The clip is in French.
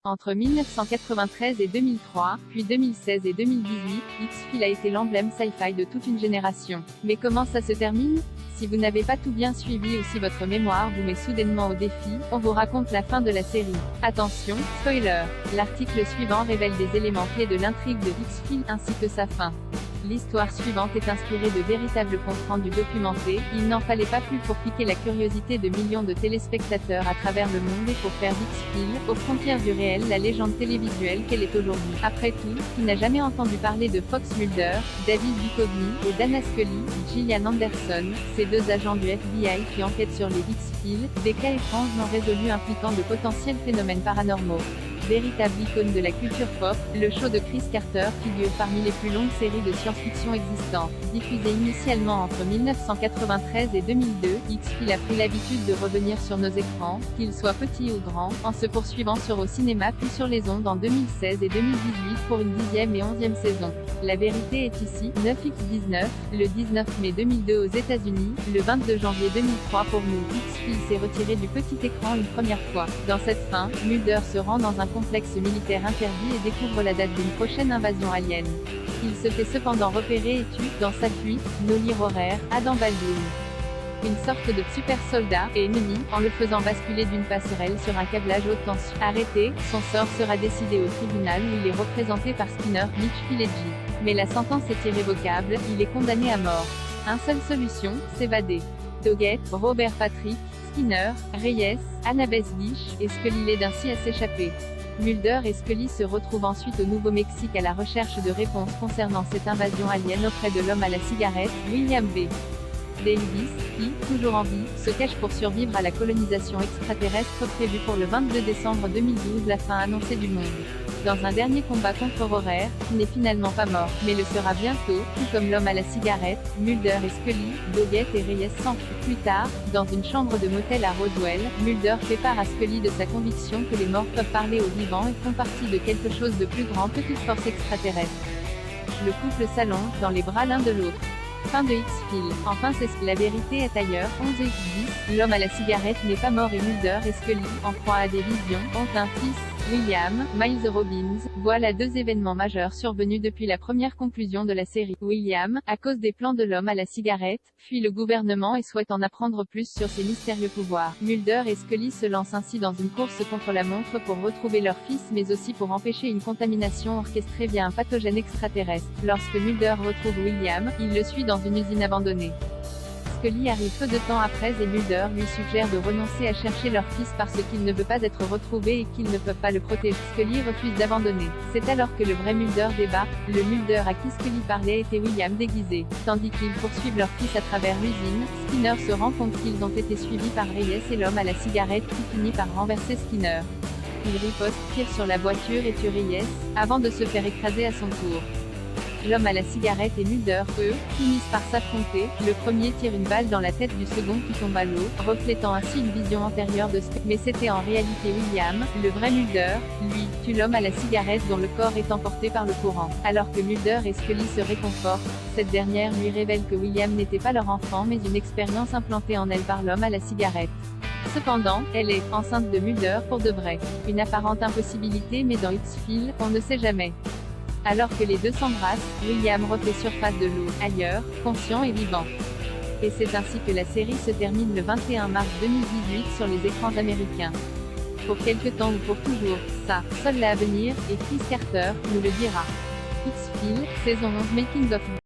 Entre 1993 et 2003, puis 2016 et 2018, X-Files a été l'emblème sci-fi de toute une génération. Mais comment ça se termine? Si vous n'avez pas tout bien suivi ou si votre mémoire vous met soudainement au défi, on vous raconte la fin de la série. Attention, spoiler! L'article suivant révèle des éléments clés de l'intrigue de X-Files ainsi que sa fin. L'histoire suivante est inspirée de véritables comptes rendus documentés, il n'en fallait pas plus pour piquer la curiosité de millions de téléspectateurs à travers le monde et pour faire d'X-Files, aux frontières du réel, la légende télévisuelle qu'elle est aujourd'hui. Après tout, qui n'a jamais entendu parler de Fox Mulder, David Duchovny, et Dana Scully, Gillian Anderson, ces deux agents du FBI qui enquêtent sur les X-Files, des cas étranges non résolus impliquant de potentiels phénomènes paranormaux. Véritable icône de la culture pop, le show de Chris Carter figure parmi les plus longues séries de science-fiction existantes. Diffusé initialement entre 1993 et 2002, X-Files a pris l'habitude de revenir sur nos écrans, qu'ils soient petits ou grands, en se poursuivant sur au cinéma puis sur les ondes en 2016 et 2018 pour une 10e et 11e saison. La vérité est ici, 9x19, le 19 mai 2002 aux États-Unis, le 22 janvier 2003 pour nous. X-Files s'est retiré du petit écran une première fois. Dans cette fin, Mulder se rend dans un complexe militaire interdit et découvre la date d'une prochaine invasion alien. Il se fait cependant repérer et tue, dans sa fuite, Nolly Rohrer, Adam Baldwin, une sorte de super soldat, et ennemi, en le faisant basculer d'une passerelle sur un câblage haute tension. Arrêté, son sort sera décidé au tribunal où il est représenté par Skinner, Mitch Pileggi. Mais la sentence est irrévocable, il est condamné à mort. Une seule solution, s'évader. Doggett, Robert Patrick, Skinner, Reyes, Annabeth Gish, et Scully l'aident ainsi à s'échapper. Mulder et Scully se retrouvent ensuite au Nouveau-Mexique à la recherche de réponses concernant cette invasion alien auprès de l'homme à la cigarette, William B. Davis, qui, toujours en vie, se cache pour survivre à la colonisation extraterrestre prévue pour le 22 décembre 2012, la fin annoncée du monde. Dans un dernier combat contre Rohrer, qui n'est finalement pas mort, mais le sera bientôt, tout comme l'homme à la cigarette, Mulder et Scully, Doggett et Reyes s'enfuient. Plus tard, dans une chambre de motel à Roswell, Mulder fait part à Scully de sa conviction que les morts peuvent parler aux vivants et font partie de quelque chose de plus grand que toute force extraterrestre. Le couple s'allonge dans les bras l'un de l'autre. Fin de X-Files. Enfin la vérité est ailleurs. 11x10, l'homme à la cigarette n'est pas mort et Mulder et Scully, en proie à des visions, ont un fils, William, Miles Robbins. Voilà deux événements majeurs survenus depuis la première conclusion de la série. William, à cause des plans de l'homme à la cigarette, fuit le gouvernement et souhaite en apprendre plus sur ses mystérieux pouvoirs. Mulder et Scully se lancent ainsi dans une course contre la montre pour retrouver leur fils mais aussi pour empêcher une contamination orchestrée via un pathogène extraterrestre. Lorsque Mulder retrouve William, il le suit dans une usine abandonnée. Scully arrive peu de temps après et Mulder lui suggère de renoncer à chercher leur fils parce qu'il ne veut pas être retrouvé et qu'ils ne peuvent pas le protéger. Scully refuse d'abandonner. C'est alors que le vrai Mulder débarque. Le Mulder à qui Scully parlait était William déguisé. Tandis qu'ils poursuivent leur fils à travers l'usine, Skinner se rend compte qu'ils ont été suivis par Reyes et l'homme à la cigarette qui finit par renverser Skinner. Il riposte, tire sur la voiture et tue Reyes, avant de se faire écraser à son tour. L'homme à la cigarette et Mulder, eux, finissent par s'affronter. Le premier tire une balle dans la tête du second qui tombe à l'eau, reflétant ainsi une vision antérieure de Scully. Mais c'était en réalité William, le vrai Mulder, lui, tue l'homme à la cigarette dont le corps est emporté par le courant. Alors que Mulder et Scully se réconfortent, cette dernière lui révèle que William n'était pas leur enfant mais une expérience implantée en elle par l'homme à la cigarette. Cependant, elle est enceinte de Mulder pour de vrai. Une apparente impossibilité mais dans X-Files, on ne sait jamais. Alors que les deux s'embrassent, William refait surface de l'eau, ailleurs, conscient et vivant. Et c'est ainsi que la série se termine le 21 mars 2018 sur les écrans américains. Pour quelque temps ou pour toujours, ça, seul l'avenir, et Chris Carter, nous le dira. X-Files, saison 11 Making of.